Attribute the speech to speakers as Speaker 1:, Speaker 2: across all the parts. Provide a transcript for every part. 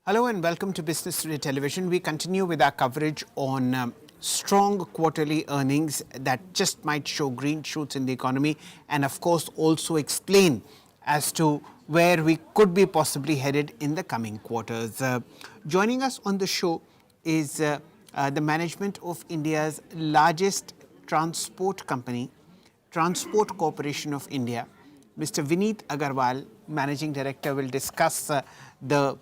Speaker 1: Hello and welcome to Business Today Television. We continue with our coverage on strong quarterly earnings that just might show green shoots in the economy and of course also explain as to where we could be possibly headed in the coming quarters. Joining us on the show is the management of India's largest transport company, Transport Corporation of India. Mr. Vineet Agarwal, Managing Director, will discuss the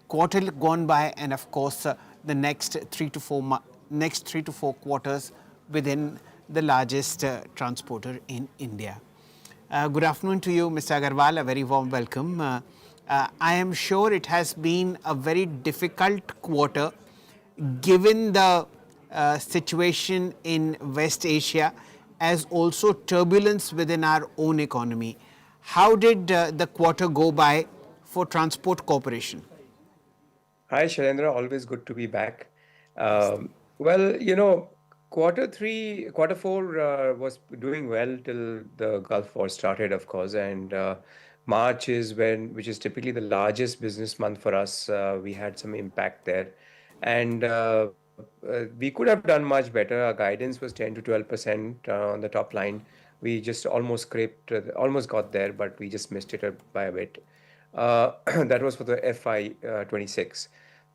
Speaker 1: quarter gone by and of course the next 3 to 4 quarters within the largest transporter in India. Good afternoon to you, Mr. Agarwal. A very warm welcome. I am sure it has been a very difficult quarter given the situation in West Asia as also turbulence within our own economy. How did the quarter go by for Transport Corporation?
Speaker 2: Hi, Shailendra. Always good to be back. Well, quarter four was doing well till the Gulf War started, of course, and March is which is typically the largest business month for us. We had some impact there, and we could have done much better. Our guidance was 10 to 12% on the top line. We just almost scraped, almost got there, but we just missed it by a bit. That was for the FI 26.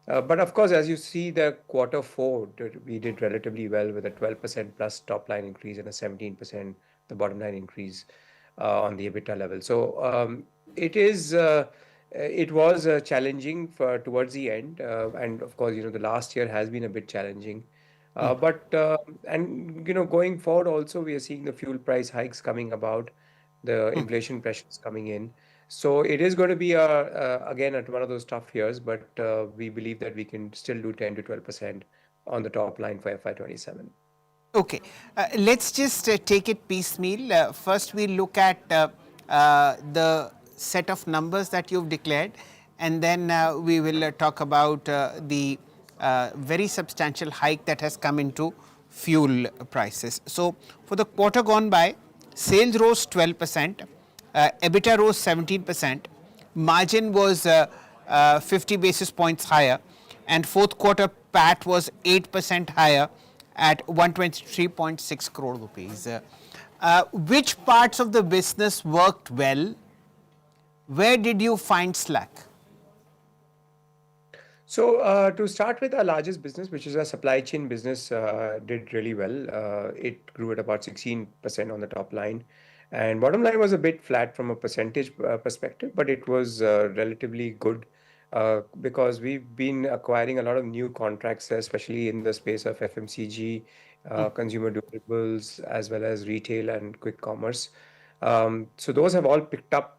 Speaker 2: But of course, as you see, the quarter four, we did relatively well with a 12% plus top line increase and a 17% the bottom line increase on the EBITDA level. So it was challenging for towards the end, and of course, the last year has been a bit challenging. But going forward also, we are seeing the fuel price hikes coming about, the inflation pressures coming in. So it is going to be again at one of those tough years, but we believe that we can still do 10 to 12% on the top line for FY27.
Speaker 1: Okay, let's just take it piecemeal. First, we look at the set of numbers that you've declared, and then we will talk about the very substantial hike that has come into fuel prices. So, for the quarter gone by, sales rose 12%, EBITDA rose 17%, margin was 50 basis points higher, and fourth quarter PAT was 8% higher at 123.6 crore rupees. Which parts of the business worked well? Where did you find slack?
Speaker 2: So to start with, our largest business, which is our supply chain business, did really well. It grew at about 16% on the top line. And bottom line was a bit flat from a percentage perspective, but it was relatively good because we've been acquiring a lot of new contracts, especially in the space of FMCG, consumer durables, as well as retail and quick commerce. So those have all picked up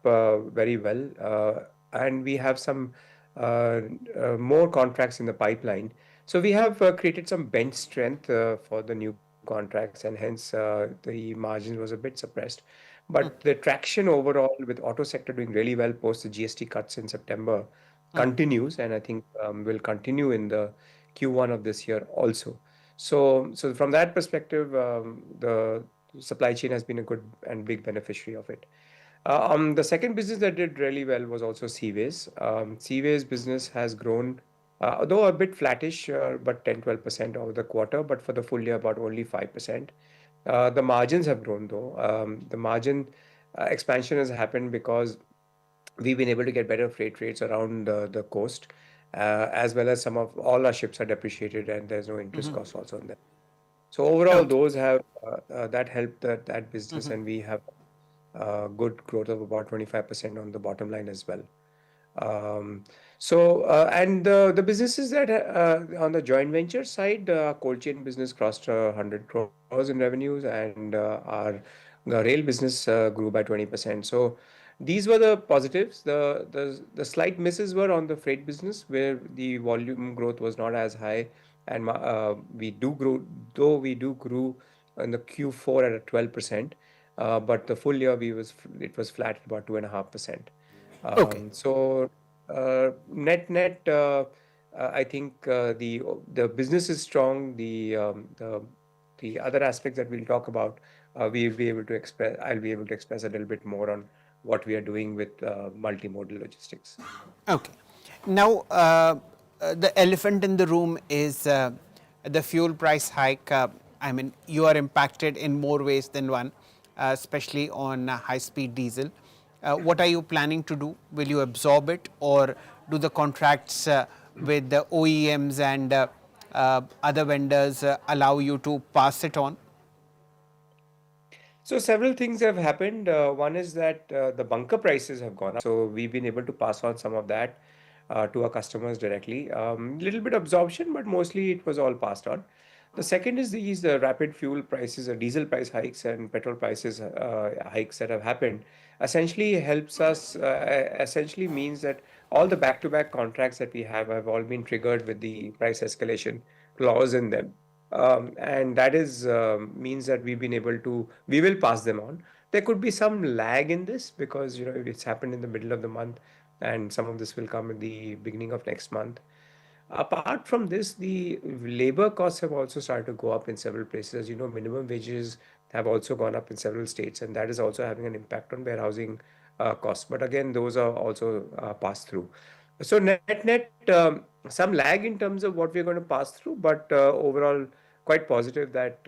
Speaker 2: very well. And we have some more contracts in the pipeline. So we have created some bench strength for the new contracts, and hence the margin was a bit suppressed. But the traction overall with auto sector doing really well post the GST cuts in September continues, and I think will continue in the Q1 of this year also. So from that perspective, the supply chain has been a good and big beneficiary of it. The second business that did really well was also Seaways. Seaways business has grown, though a bit flattish, but 10-12% over the quarter, but for the full year, about only 5%. The margins have grown though. The margin expansion has happened because we've been able to get better freight rates around the coast, as well as some of all our ships are depreciated and there's no interest cost also on them. So overall, those have that helped that business, and we have good growth of about 25% on the bottom line as well. And the businesses that on the joint venture side, cold chain business crossed 100 crores in revenues, and our rail business grew by 20%. So these were the positives. The slight misses were on the freight business, where the volume growth was not as high, and we do grow, though we do grew in the Q4 at a 12%. But the full year it was flat at about 2.5%.
Speaker 1: Okay.
Speaker 2: So net, I think the business is strong. The other aspects that we'll talk about, I'll be able to express a little bit more on what we are doing with multimodal logistics.
Speaker 1: Okay. Now, the elephant in the room is the fuel price hike. I mean, you are impacted in more ways than one, especially on high speed diesel. What are you planning to do? Will you absorb it, or do the contracts with the OEMs and other vendors allow you to pass it on?
Speaker 2: So several things have happened. One is that the bunker prices have gone up. So we've been able to pass on some of that to our customers directly. Little bit absorption, but mostly it was all passed on. The second is these rapid fuel prices, diesel price hikes and petrol prices hikes that have happened. Essentially helps us. Essentially means that all the back-to-back contracts that we have all been triggered with the price escalation clause in them. And that is means that we will pass them on. There could be some lag in this because it's happened in the middle of the month, and some of this will come in the beginning of next month. Apart from this, the labor costs have also started to go up in several places. As you know, minimum wages have also gone up in several states, and that is also having an impact on warehousing costs. But again, those are also passed through. So net, some lag in terms of what we're going to pass through, but overall quite positive that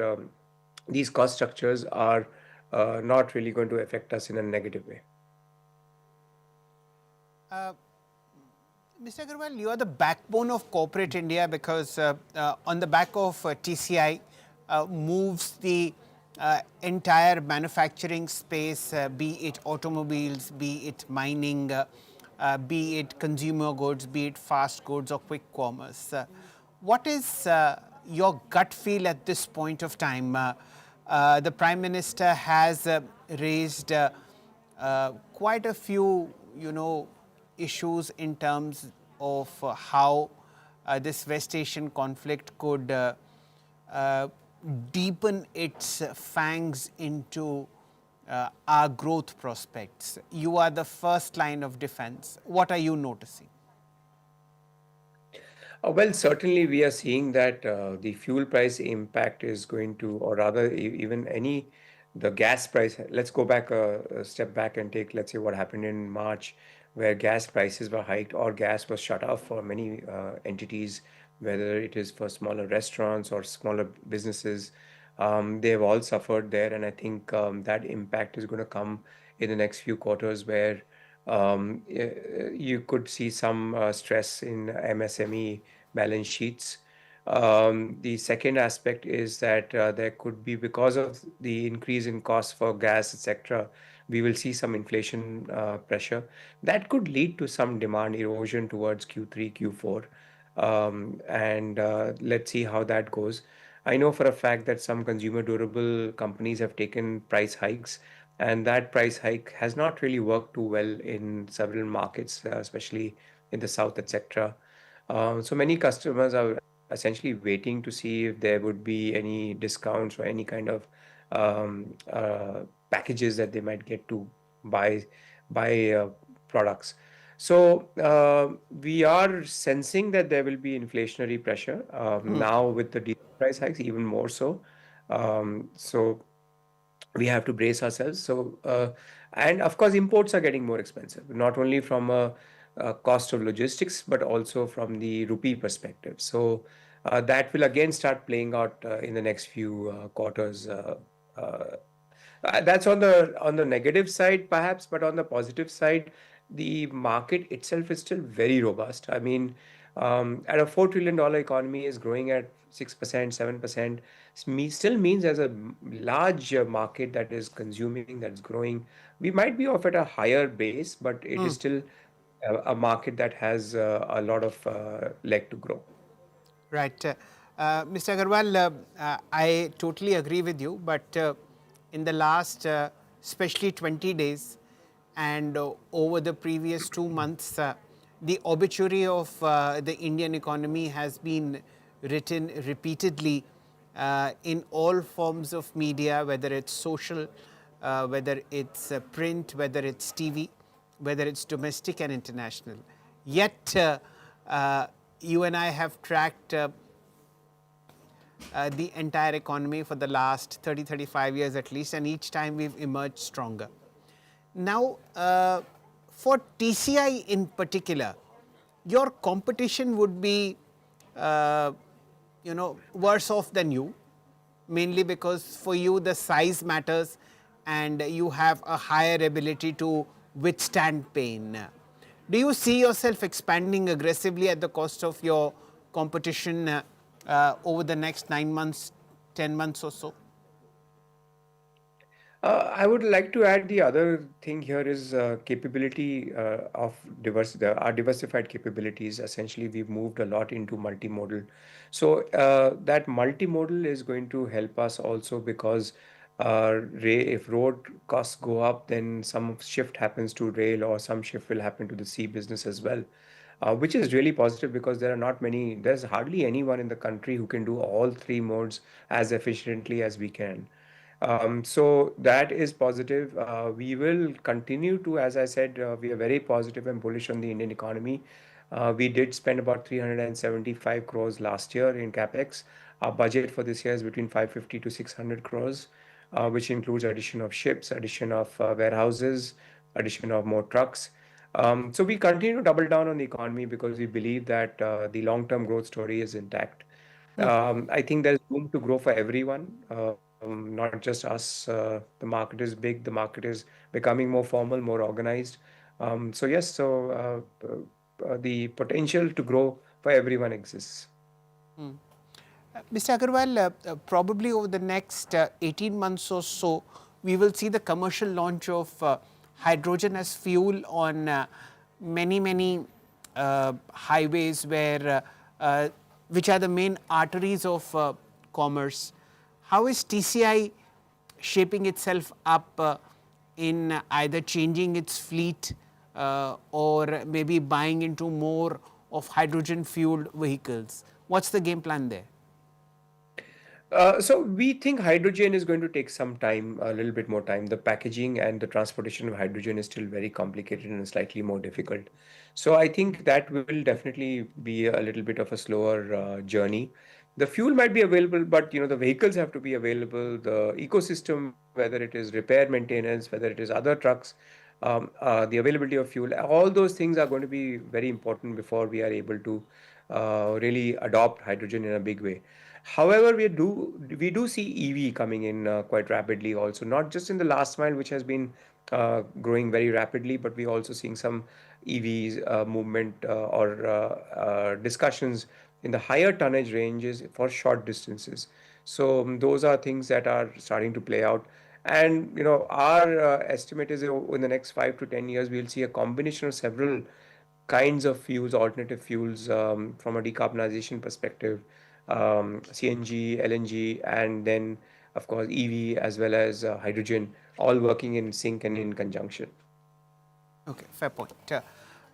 Speaker 2: these cost structures are not really going to affect us in a negative way.
Speaker 1: Mr. Agarwal, you are the backbone of corporate India because on the back of TCI moves the entire manufacturing space, be it automobiles, be it mining, be it consumer goods, be it fast goods or quick commerce. What is your gut feel at this point of time? The Prime Minister has raised quite a few, issues in terms of how this West Asian conflict could deepen its fangs into our growth prospects. You are the first line of defense. What are you noticing?
Speaker 2: Well, certainly we are seeing that the fuel price impact is going to, or rather, even the gas price. Let's go back a step back and take, let's say, what happened in March, where gas prices were hiked or gas was shut off for many entities, whether it is for smaller restaurants or smaller businesses. They've all suffered there, and I think that impact is going to come in the next few quarters where you could see some stress in MSME balance sheets. The second aspect is that there could be, because of the increase in costs for gas, etc., we will see some inflation pressure. That could lead to some demand erosion towards Q3, Q4. And let's see how that goes. I know for a fact that some consumer durable companies have taken price hikes, and that price hike has not really worked too well in several markets, especially in the south, etc. So many customers are essentially waiting to see if there would be any discounts or any kind of packages that they might get to buy products. So we are sensing that there will be inflationary pressure now with the diesel price hikes, even more so. So we have to brace ourselves. So, and of course, imports are getting more expensive, not only from a cost of logistics, but also from the rupee perspective. So, that will again start playing out in the next few quarters. Uh, that's on the negative side, perhaps, but on the positive side, the market itself is still very robust. I mean, at a $4 trillion economy is growing at 6%, 7%, still means there's a large market that is consuming, that's growing. We might be off at a higher base, but it is still a market that has a lot of leg to grow.
Speaker 1: Right. Mr. Agarwal, I totally agree with you, but in the last, especially 20 days and over the previous 2 months, the obituary of the Indian economy has been written repeatedly in all forms of media, whether it's social, whether it's print, whether it's TV, whether it's domestic and international. Yet, you and I have tracked the entire economy for the last 30, 35 years at least, and each time we've emerged stronger. Now, for TCI in particular, your competition would be, uh, worse off than you, mainly because for you the size matters and you have a higher ability to withstand pain. Do you see yourself expanding aggressively at the cost of your competition over the next 9 months, 10 months or so?
Speaker 2: I would like to add the other thing here is capability of our diversified capabilities. Essentially, we've moved a lot into multimodal. So that multimodal is going to help us also because if road costs go up, then some shift happens to rail or some shift will happen to the sea business as well. Which is really positive because there's hardly anyone in the country who can do all three modes as efficiently as we can. So that is positive. We will continue to, as I said, we are very positive and bullish on the Indian economy. We did spend about 375 crores last year in Capex. Our budget for this year is between 550 to 600 crores, which includes addition of ships, addition of warehouses, addition of more trucks. So we continue to double down on the economy because we believe that the long-term growth story is intact. I think there's room to grow for everyone, not just us. The market is big, the market is becoming more formal, more organized. So yes, the potential to grow for everyone exists.
Speaker 1: Mr. Agarwal, probably over the next 18 months or so, we will see the commercial launch of hydrogen as fuel on many highways which are the main arteries of commerce. How is TCI shaping itself up in either changing its fleet or maybe buying into more of hydrogen fueled vehicles? What's the game plan there?
Speaker 2: So we think hydrogen is going to take some time, a little bit more time. The packaging and the transportation of hydrogen is still very complicated and slightly more difficult. So I think that will definitely be a little bit of a slower journey. The fuel might be available, but the vehicles have to be available. The ecosystem, whether it is repair maintenance, whether it is other trucks, the availability of fuel, all those things are going to be very important before we are able to really adopt hydrogen in a big way. However, we do see EV coming in quite rapidly also, not just in the last mile, which has been growing very rapidly, but we're also seeing some EVs movement or discussions in the higher tonnage ranges for short distances. So those are things that are starting to play out. And our estimate is in the next 5 to 10 years, we'll see a combination of several kinds of fuels, alternative fuels from a decarbonization perspective, CNG, LNG, and then, of course, EV as well as hydrogen, all working in sync and in conjunction.
Speaker 1: Okay, fair point.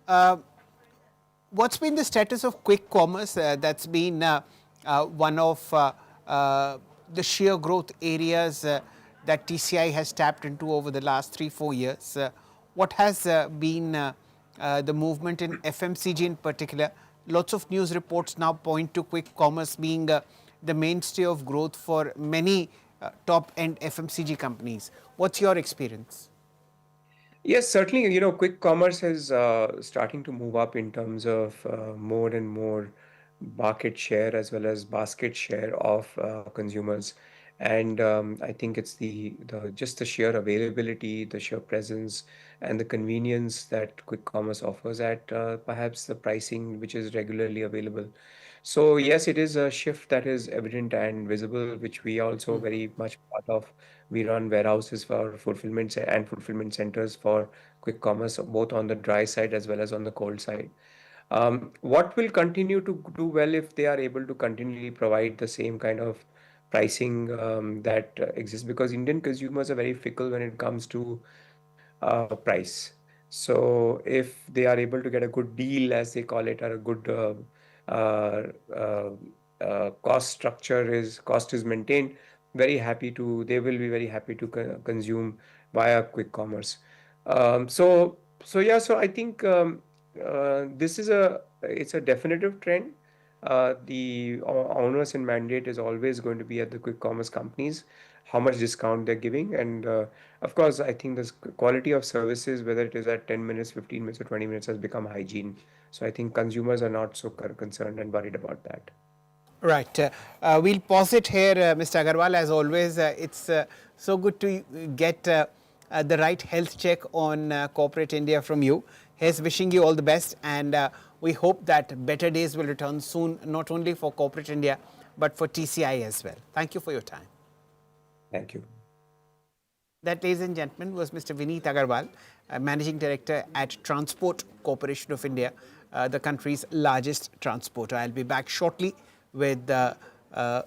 Speaker 1: Uh, what's been the status of quick commerce? That's been one of the sheer growth areas that TCI has tapped into over the last 3 4 years. What has been the movement in FMCG in particular? Lots of news reports now point to quick commerce being the mainstay of growth for many top end FMCG companies. What's your experience?
Speaker 2: Yes, certainly, quick commerce is starting to move up in terms of more and more market share as well as basket share of consumers. And I think it's the just the sheer availability, the sheer presence, and the convenience that quick commerce offers at perhaps the pricing which is regularly available. So yes, it is a shift that is evident and visible, which we also very much part of. We run warehouses for and fulfillment centers for quick commerce, both on the dry side as well as on the cold side. What will continue to do well if they are able to continually provide the same kind of pricing that exists? Because Indian consumers are very fickle when it comes to price. So if they are able to get a good deal, as they call it, or a good uh, uh, cost is maintained, they will be very happy to consume via quick commerce. So I think it's a definitive trend. The onus and mandate is always going to be at the quick commerce companies. how much discount they're giving. And of course, I think this quality of services, whether it is at 10 minutes, 15 minutes, or 20 minutes, has become hygiene. So I think consumers are not so concerned and worried about that.
Speaker 1: Right. We'll pause it here, Mr. Agarwal. As always, it's so good to get the right health check on corporate India from you. Here's wishing you all the best, and we hope that better days will return soon, not only for corporate India, but for TCI as well. Thank you for your time.
Speaker 2: Thank you.
Speaker 1: That, ladies and gentlemen, was Mr. Vineet Agarwal, Managing Director at Transport Corporation of India, the country's largest transporter. I'll be back shortly with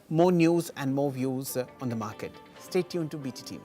Speaker 1: more news and more views on the market. Stay tuned to BTTV.